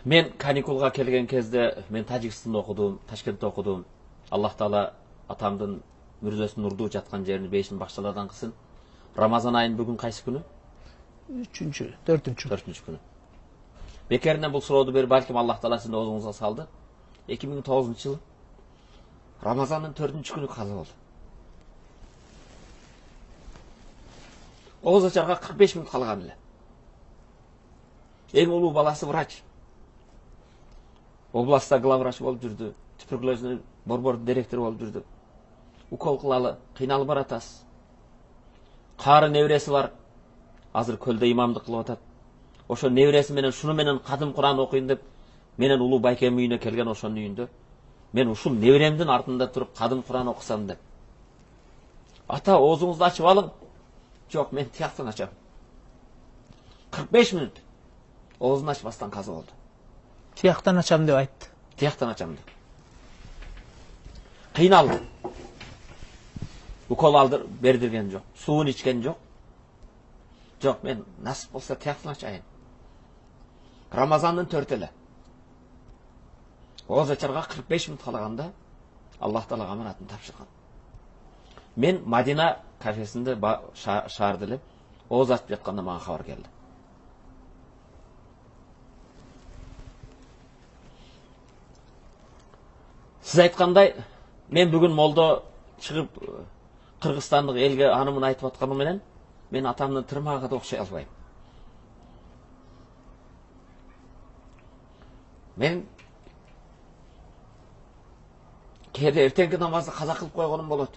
Мен каникулга келген кезде мен Тажикстанда окудум, Ташкентте окудум. Аллах Таала атамдын мүрзөсүн урду жаткан жерин бейишин бакчалардан кылсын. Рамазан айынын бүгүн кайсы күнү? 4-4 күнү. Бекеринен бул сурооду берип, балким Аллах Таала сиздин оозуңузга салды. 2009-жылы Рамазандын 4-күнү каза болду. Оғыз ачарга 45 мүнөт калган эле. Эң улуу баласы врач. Областта главврач болуп жүрдү. Туберкулезный борбор директору болуп жүрдү. Укол кылалы кыйналып баратасыз. Кары небереси бар. Азыр көлдө имамдык кылып атат. Ошо небереси менен шуну менен кадым Куран окуйн деп менен улуу байкем үйүнө келген ошонун үйүндө. Мен ушул неберемдин артында туруп кадым Куран окусам деп. Ата, оозуңузду ачып алың. Жок, мен тияктан ачам. 45 мүнөт. Оозун ачпастан каза болду. Тияктан ачам деп айтты. Тияктан ачам деп. Кыйналды. Укол алдыр бердирген жок. Суун ичкен жок. Жок, мен насип болса тияктан ачайын. Рамазандын 4 эле. Оғыз ачарга 45 мүнөт калаганда Аллах Таала аманатын тапшырган. Мен Мадина кафесинде шаарды элем. Оғыз ачып жатканда мага кабар келди. Сиз айткандай, мен бүгүн молдо чыгып Кыргызстандык элге анымын айтып атканым менен мен атамдын тырмагына да окшой албайм. Мен кээде эртеңки намазды каза кылып койгонум болот.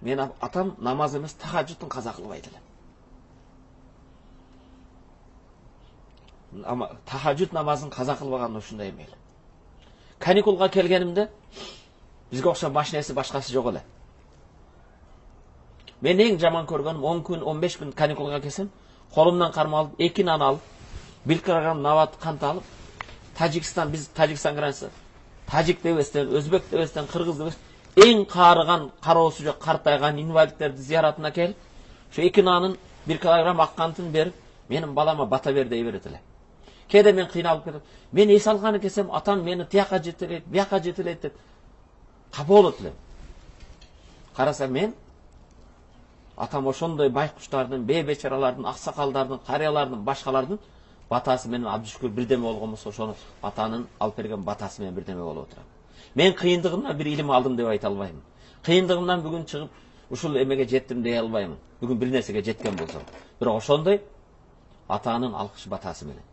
Мен атам намаз эмес тахажжудтун каза кылбайт эле. Ама тахажжуд намазын каза кылбаган ушундай эмели. Каникулга келгенимде бизге окшоп машинеси башкасы жок эле. Мен эң жаман көргөнүм 10 күн, 15 күн каникулга келсем, колумдан карма алып, 2 нан алып, 1 килограмм нават кант алып, Тажикстан, биз Тажикстан граница, Тажик дебестен, Өзбек дебестен, Кыргыз дебестен, эң каарыган, кароосу жок, картайган инвалидтерди зияратына келип, ошо 2 нанын 1 килограмм ак кантын берип, менин балама бата бер дей берет эле. Кээде мен кыйналып кетем. Мен эс алганы келсем, атам мени тияка жетелейт, бияка жетелейт деп капа болот элем. Караса мен атам ошондой байкуштардын, бейбечаралардын, аксакалдардын, карыялардын, башкалардын батасы менен Абдушкүр бирдеме болгон болсо, ошону атанын алып берген батасы менен бирдеме болуп отурам. Мен кыйындыгымдан бир илим алдым деп айта албайм. Кыйындыгымдан бүгүн чыгып ушул эмеге жеттим дей албайм. Бүгүн бир нерсеге жеткен болсом. Бирок ошондой атанын алкыш батасы менен.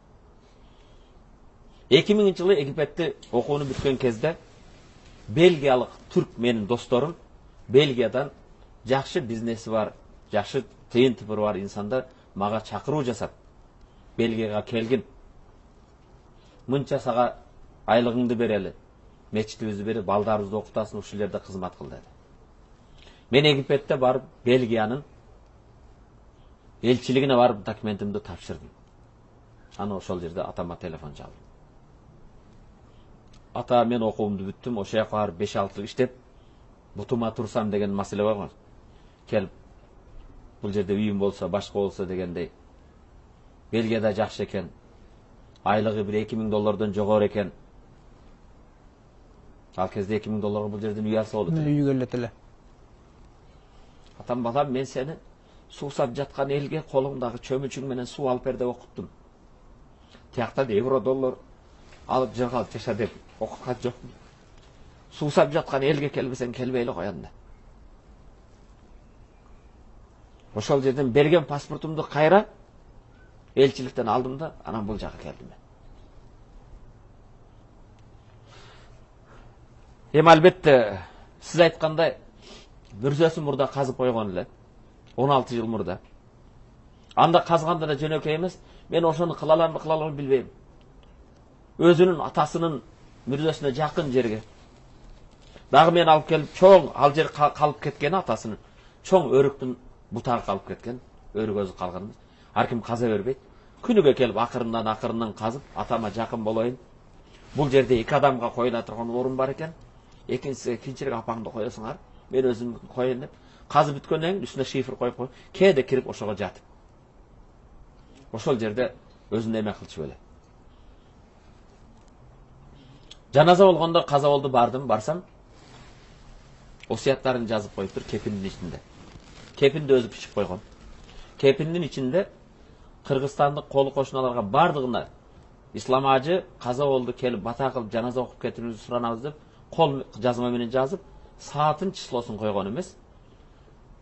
2000-жылы Египетте окууну бүткөн кезде Бельгиялык түрк менин досторум Бельгиядан жакшы бизнеси бар, жакшы тыйын тыпыры бар инсандар мага чакыруу жасап Бельгияга келгин. Мынча сага айлыгыңды берели. Мечитибизди берип, балдарыбызды окутасың, ушул жерде кызмат кыл деди. Мен Египетте барып Бельгиянын элчилигине барып документимди тапшырдым. Аны ошол жерде атама телефон чалдым. Ата, мен окуумду бүттүм, ошо жака барып 5-6 жыл иштеп, бутума турсам деген маселе бар. Келип, бул жерде үйүм болсо, башка болсо дегендей. Бельгияда жакшы экен. Айлыгы бир $2000 жогору экен. Ал кезде $2000 бул жерден үй алса болот. Үй келет эле. Атам, балам, мен сени суусап жаткан элге колуңдагы чөмүчүң менен суу алып бер деп окуттум. Тиякта евро, доллар алып жыргалып жаша деп окуткан жокмун. Суусап жаткан элге келбесең келбей эле коён да. Ошол жерден берген паспортумду кайра элчиликтен алдым да, анан бул жака келдим. Эми албетте сиз айткандай мүрзөсү мурда казып койгон эле. 16 жыл мурда. Анда казганда да жөнөкөй эмес. Мен ошону кыла аламбы билбейм. Өзүнүн атасынын мүрзөсүнө жакын жерге. Дагы мен алып келип чоң, ал жер калып кеткен атасынын. Чоң өрүктүн бутагы калып кеткен. Өрүк өзү калган эмес. Ар ким каза бербейт. Күнүгө келип акырынан казып, атама жакын болоюн. Бул жерде 2 адамга коюла турган орун бар экен. Экинчирээк апаңды коесуңар. Мен өзүм коеюн деп. Казып бүткөндөн кийин үстүнө шифр коюп, кээде кирип ошого жатып. Ошол жерде өзүн эме кылчу эле. Жаназа болгондо каза болду, барсам, осуяттарын жазып коюптур кепиндин ичинде. Кепинди өзү пишип койгон. Кепиндин ичинде Кыргызстандык колу кошуналарга бардыгына ислам ажы каза болду, келип бата кылып жаназа окуп кетириңизди суранабыз деп кол жазма менен жазып, саатын числосун койгон эмес.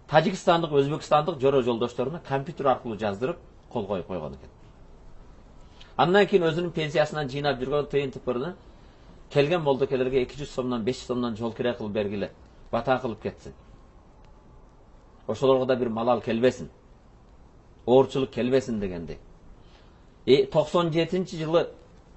Тажикстандык, Өзбекстандык жора жолдошторуна компьютер аркылуу жаздырып кол коюп койгон экен. Андан кийин өзүнүн пенсиясынан жыйнап жүргөн тыйын тыпырына келген молдокелерге 200 сомдон 500 сомдон жол кире кылып бергиле, бата кылып кетсин. Ошолорго да бир малал келбесин. Оорчулук келбесин дегенди. 97-жылы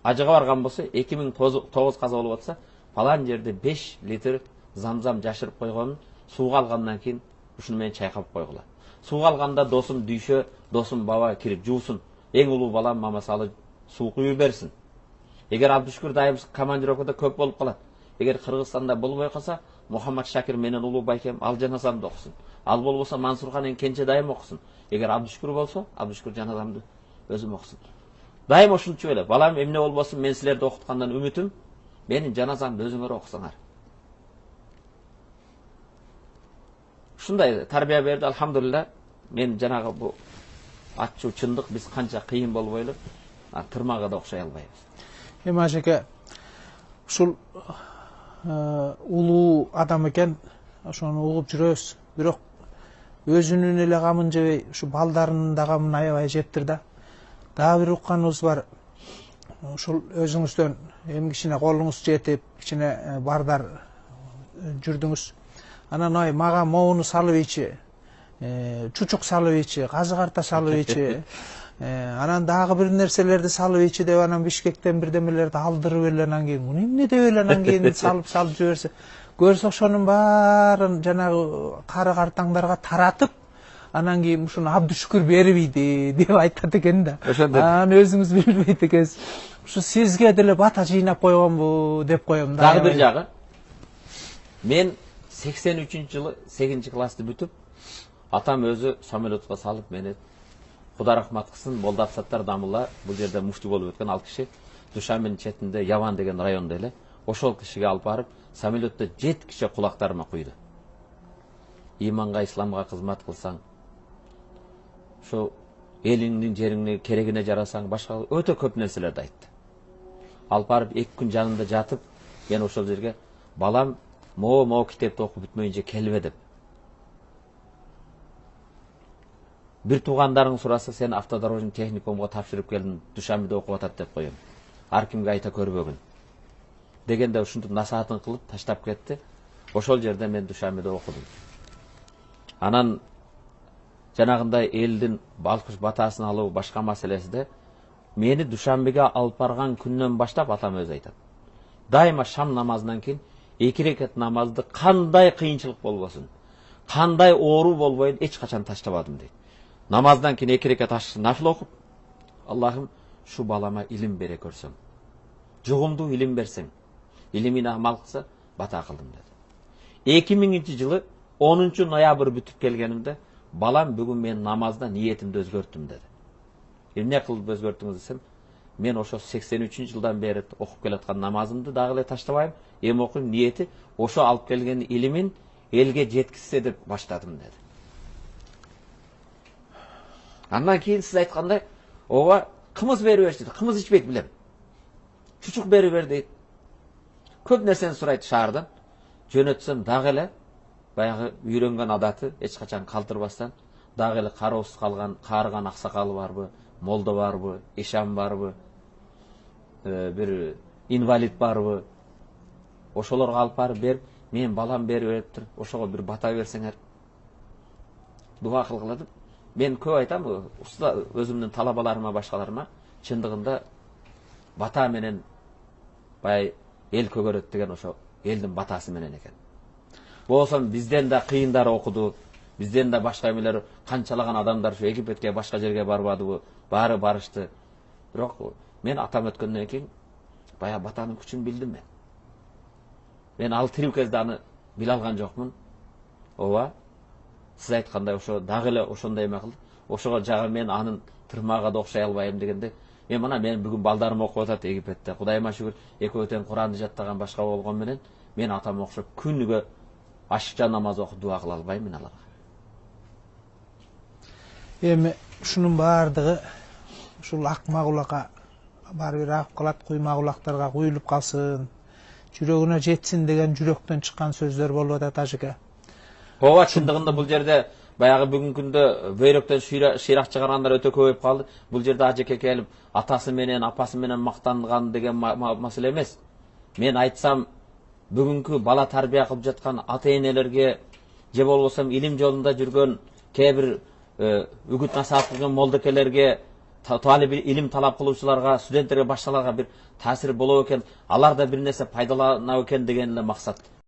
ажыга барган болсо, 2009 каза болуп атса, палан жерде 5 литр замзам жашырып койгонун сууга алгандан кийин ушуну менен чайкап койгула. Сууга алганда досум дүйшө, досум баба кирип жуусун. Эң улуу балам мамасалы суу куюп берсин. Эгер Абдушкур дайым командировкада көп болуп калат. Эгер Кыргызстанда болбой калса, Мухаммад Шакир менен улуу байкем ал жаназамды окусун. Ал болбосо Мансурхан эң кенче дайым окусун. Эгер Абдушкур болсо, Абдушкур жаназамды өзүм окусун. Дайым ушунчу эле. Балам эмне болбосун, мен силерди окуткандан үмүтүм, менин жаназамды өзүңөр окусаңар. Ушундай тарбия берди, алхамдулилла. Мен жанагы бу ачуу чындык биз канча кыйын болбойлу, тырмага да окшой албайбыз. Эми ажеке, ушул улуу адам экен, ошону угуп жүрөбүз. Бирок өзүнүн эле камын жебей, ушу балдарынын да камын аябай жептир да. Дагы бир укканыбыз бар. Ушул өзүңүздөн эми кичине колуңуз жетип, кичине бардар жүрдүңүз. Анан ой мага моуну салып ийчи, чучук салып ийчи, казы карта салып ийчи, анан дагы бир нерселерди салып ийчи деп анан Бишкектен бирдемелерди алдырып эле анан кийин муну эмне деп эле анан кийин салып жиберсе, көрсө ошонун баарын жанагы кары картаңдарга таратып, анан кийин ушуну Абдушкур бербейди деп айтат экен да. Анан өзүңүз билбейт экенсиз. Ушу сизге деле бата жыйнап койгонбу деп коем да. Дагы бир жагы. Мен 83-жылы 8-классты бүтүп, атам өзү самолетко салып мени Кудай рахмат кылсын, Молда Абсаттар Дамулла, бул жерде муфти болуп өткөн ал киши Душанбенин четинде Яван деген райондо эле, ошол кишиге алып барып, самолетте жеткиче кулактарыма куйду. Иманга, исламга кызмат кылсаң, ошо элиңдин жериңне керегине жарасаң, башка өтө көп нерселерди айтты. Алып барып 2 күн жанында жатып, мен ошол жерге балам мо китепти окуп бүтмөйүнчө келбе деп. Бир туугандарың сураса, сен автодорожный техникумга тапшырып келдин, Душанбеде окуп атат деп коем. Ар кимге айта көрбөгүн. Дегенде ушинтип насаатын кылып таштап кетти. Ошол жерде мен Душанбеде окудум. Анан жанагындай элдин балкыш батасын алуу башка маселесиде мени Душанбеге алып барган күндөн баштап атам өзү айтат. Дайыма шам намазынан кийин 2 рекат намазды кандай кыйынчылык болбосун, кандай оору болбойн эч качан таштабадым дейт. Намаздан кийин 2 рекат нафила окуп, Аллахым шу балама илим бере көрсөң, жугумду илим берсең, илимине амал кылса бата кылдым деди. 2000-жылы 10-ноябрь бүтүп келгенимде балам бүгүн мен намазда ниетимди өзгөрттүм деди. Эмне кылып өзгөрттүңүз десем, мен ошо 83-жылдан бери окуп келаткан намазымды дагы эле таштабайм, эми окуйм, ниети ошо алып келген илимин элге жеткизсе деп баштадым деди. Андан кийин сиз айткандай, ооба кымыз берип берчи дейт. Кымыз ичпейт билем. Чучук берип бер дейт. Көп нерсени сурайт шаардан. Жөнөтсөм дагы эле баягы үйрөнгөн адаты эч качан калтырбастан дагы эле кароосуз калган, каарыган аксакалы барбы, молдо барбы, ишан барбы, бир инвалид барбы, ошолорго алып барып берип, мен балам берип бериптир, ошого бир бата берсеңер, дуа кылгыла деп. Мен көп айтам, өзүмдүн талабаларыма, башкаларыма, чындыгында бата менен бай эл көгөрөт деген ошо элдин батасы менен экен. Болсом бизден да кыйындар окуду, бизден да башка эмелер канчалаган адамдар ушу Египетке, башка жерге барбадыбы, баары барышты. Бирок мен атам өткөндөн кийин бая батанын күчүн билдим мен. Мен ал тирүү кезде аны биле алган жокмун. Ооба, сиз айткандай ошо дагы эле ошондой эме кылды. Ошого жагы мен анын тырмага да окшой албайм дегенде, Мына мен бүгүн балдарым окуп атат Египетте. Кудайыма шүгүр, экөө тең Куранды жаттаган башка болгон менен мен атама окшоп күнүгө ашыкча намаз окуп дуа кыла албаймын аларга. Эми ушунун баардыгы ушул ак магулакка бар бир агып калат, куй магулактарга куюлуп калсын, жүрөгүнө жетсин деген жүрөктөн чыккан сөздөр болуп атат ажыке. Ооба, чындыгында бул жерде баягы бүгүнкү күндө бөйрөктөн шыйрак чыгаргандар өтө көбөйүп калды. Бул жерде ажеке келип атасы менен, апасы менен мактанган деген маселе эмес. Мен айтсам, бүгүнкү бала тарбия кылып жаткан ата-энелерге же болбосо илим жолунда жүргөн кээ бир үгүт насаат кылган молдокелерге, талип илим талап кылуучуларга, студенттерге, башкаларга бир таасир болот экен, алар да бир нерсе пайдаланат экен деген эле максат.